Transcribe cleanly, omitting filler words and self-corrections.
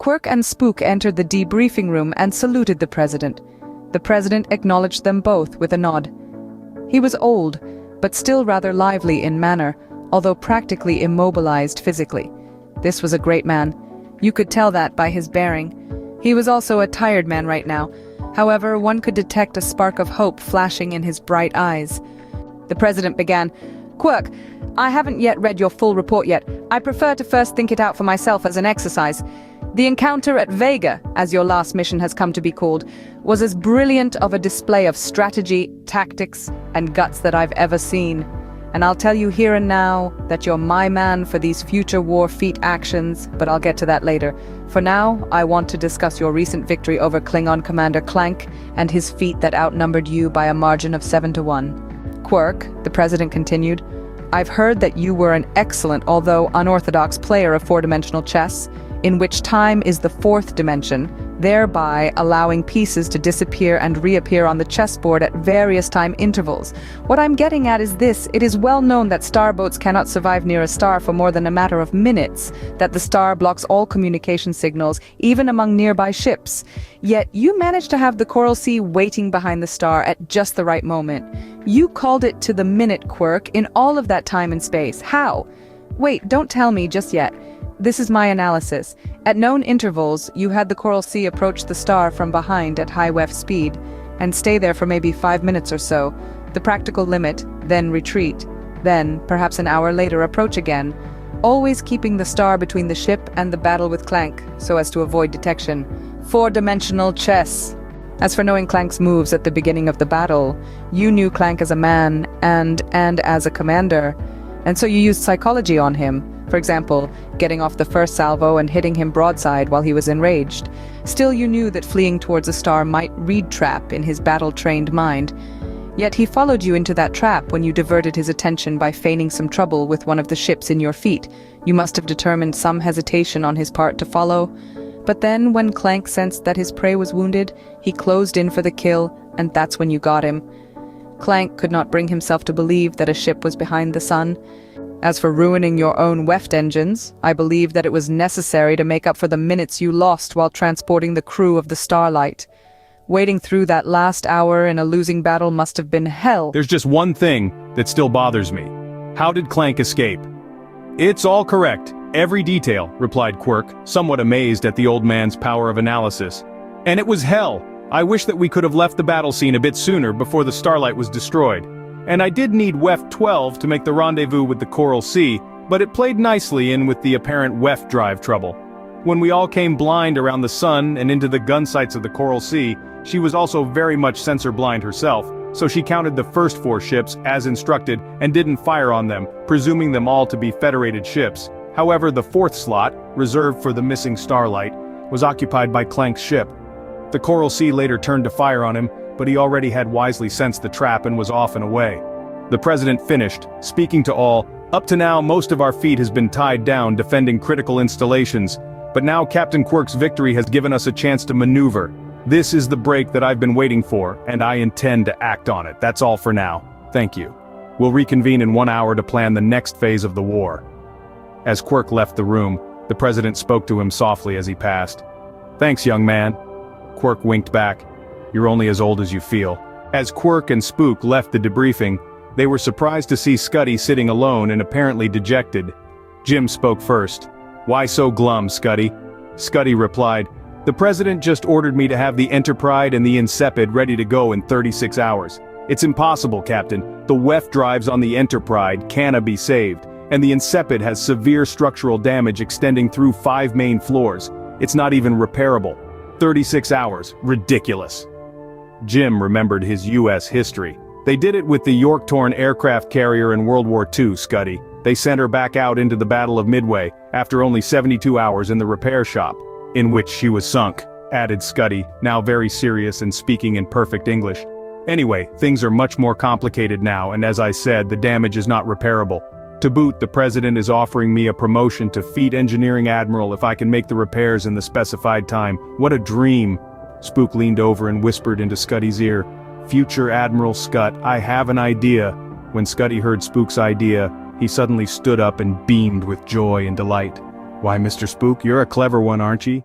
Quirk and Spook entered the debriefing room and saluted the president. The president acknowledged them both with a nod. He was old, but still rather lively in manner, although practically immobilized physically. This was a great man. You could tell that by his bearing. He was also a tired man right now. However, one could detect a spark of hope flashing in his bright eyes. The president began, "Quirk, I haven't yet read your full report yet. I prefer to first think it out for myself as an exercise. The encounter at Vega, as your last mission has come to be called, was as brilliant of a display of strategy, tactics, and guts that I've ever seen. And I'll tell you here and now that you're my man for these future war feat actions, but I'll get to that later. For now, I want to discuss your recent victory over Klingon Commander Clank and his feat that outnumbered you by a margin of 7-1. Quirk," the president continued, "I've heard that you were an excellent, although unorthodox player of four-dimensional chess, in which time is the fourth dimension, thereby allowing pieces to disappear and reappear on the chessboard at various time intervals. What I'm getting at is this: it is well known that starboats cannot survive near a star for more than a matter of minutes, that the star blocks all communication signals, even among nearby ships. Yet you managed to have the Coral Sea waiting behind the star at just the right moment. You called it to the minute, Quirk, in all of that time and space. How? Wait, don't tell me just yet. This is my analysis. At known intervals, you had the Coral Sea approach the star from behind at high WEF speed, and stay there for maybe 5 minutes or so, the practical limit, then retreat, then, perhaps an hour later, approach again, always keeping the star between the ship and the battle with Clank, so as to avoid detection. Four-dimensional chess. As for knowing Clank's moves at the beginning of the battle, you knew Clank as a man and as a commander, and so you used psychology on him. For example, getting off the first salvo and hitting him broadside while he was enraged. Still, you knew that fleeing towards a star might read trap in his battle-trained mind. Yet he followed you into that trap when you diverted his attention by feigning some trouble with one of the ships in your fleet. You must have determined some hesitation on his part to follow. But then, when Clank sensed that his prey was wounded, he closed in for the kill, and that's when you got him. Clank could not bring himself to believe that a ship was behind the sun. As for ruining your own weft engines, I believe that it was necessary to make up for the minutes you lost while transporting the crew of the Starlight. Waiting through that last hour in a losing battle must have been hell." There's just one thing that still bothers me. How did Clank escape? "It's all correct. Every detail," replied Quirk, somewhat amazed at the old man's power of analysis. "And it was hell. I wish that we could have left the battle scene a bit sooner before the Starlight was destroyed. And I did need WEF 12 to make the rendezvous with the Coral Sea, but it played nicely in with the apparent WEF drive trouble. When we all came blind around the sun and into the gun sights of the Coral Sea, she was also very much sensor blind herself, so she counted the first 4 ships as instructed and didn't fire on them, presuming them all to be Federated ships. However, the 4th slot, reserved for the missing Starlight, was occupied by Clank's ship. The Coral Sea later turned to fire on him, but he already had wisely sensed the trap and was off and away." The president finished, speaking to all. "Up to now, most of our fleet has been tied down defending critical installations, but now Captain Quirk's victory has given us a chance to maneuver. This is the break that I've been waiting for, and I intend to act on it. That's all for now. Thank you. We'll reconvene in 1 hour to plan the next phase of the war." As Quirk left the room, the president spoke to him softly as he passed. "Thanks, young man." Quirk winked back. "You're only as old as you feel." As Quirk and Spook left the debriefing, they were surprised to see Scuddy sitting alone and apparently dejected. Jim spoke first. "Why so glum, Scuddy?" Scuddy replied, "The president just ordered me to have the Enterprise and the Incepid ready to go in 36 hours. It's impossible, Captain. The WEF drives on the Enterprise can't be saved, and the Incepid has severe structural damage extending through 5 main floors. It's not even repairable. 36 hours. Ridiculous." Jim remembered his U.S. history. "They did it with the York-torn aircraft carrier in World War II, Scuddy. They sent her back out into the Battle of Midway, after only 72 hours in the repair shop, in which she was sunk," added Scuddy, now very serious and speaking in perfect English. "Anyway, things are much more complicated now, and as I said, the damage is not repairable. To boot, the president is offering me a promotion to Fleet Engineering Admiral if I can make the repairs in the specified time. What a dream." Spook leaned over and whispered into Scuddy's ear, "Future Admiral Scud, I have an idea." When Scuddy heard Spook's idea, he suddenly stood up and beamed with joy and delight. "Why, Mr. Spook, you're a clever one, aren't you?